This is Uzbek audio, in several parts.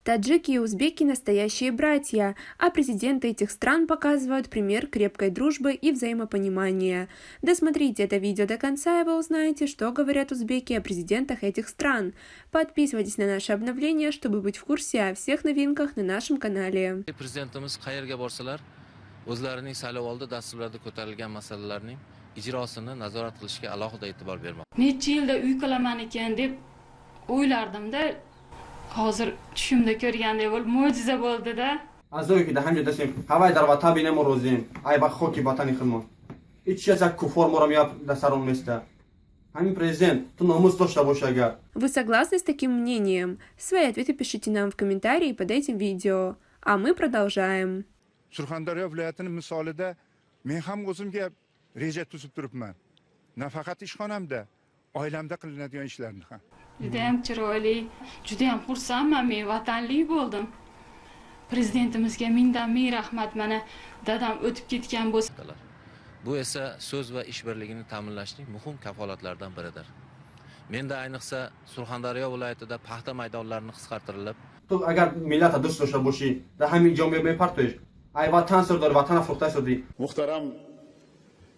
Таджики и узбеки – настоящие братья, а президенты этих стран показывают пример крепкой дружбы и взаимопонимания. Досмотрите это видео до конца, и вы узнаете, что говорят узбеки о президентах этих стран. Подписывайтесь на наши обновления, чтобы быть в курсе о всех новинках на нашем канале. Prezidentimiz qayerga borsalar, o'zlarining saylovoldi dasturlarida ko'tarilgan masalalarning ijrosini nazorat qilishga alohida e'tibor bermoqda. Necha yilda uy qilaman ekan deb o'ylardim-da. Hozir tushimda ko'rgandek bo'lib, mo'jiza bo'ldi-da. A'zoyi که همینجا داشتیم هوای در وطن بینم روزیم ای با خاکی وطنی خودمون هیچ از کفار ما رو میاب در سرون میسته همین президент تو ناموس داشته باشه اگر. Вы согласны с таким мнением? Свои ответы пишите нам в комментарии под этим видео. А мы продолжаем. Surxondaryo viloyatining misolida men ham o'zimga reja tuzib turibman. Nafaqat ishxonamda, oilamda qilinadigan ishlarni ham. Juda ham chiroyli, juda ham xursandman, men vatanli bo'ldim. Prezidentimizga mingdan-ming rahmat. Mana dadam o'tib ketgan bo'lsa. Bu esa so'z va ish birligini ta'minlashning muhim kafolatlaridan biridir. Menda ayniqsa Surxondaryo viloyatida paxta maydonlarini qisqartirilib, تو اگر ملت دوست داشته باشی در همین جامعه میپرتویش ای وطن سردار وطن فروخته شدی. محترم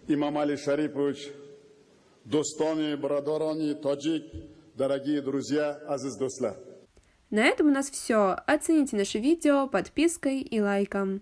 Имамали Шарипович, достойные братья таджик, дорогие друзья, азиз достlar. На этом у нас все. Оцените наше видео подпиской и лайком.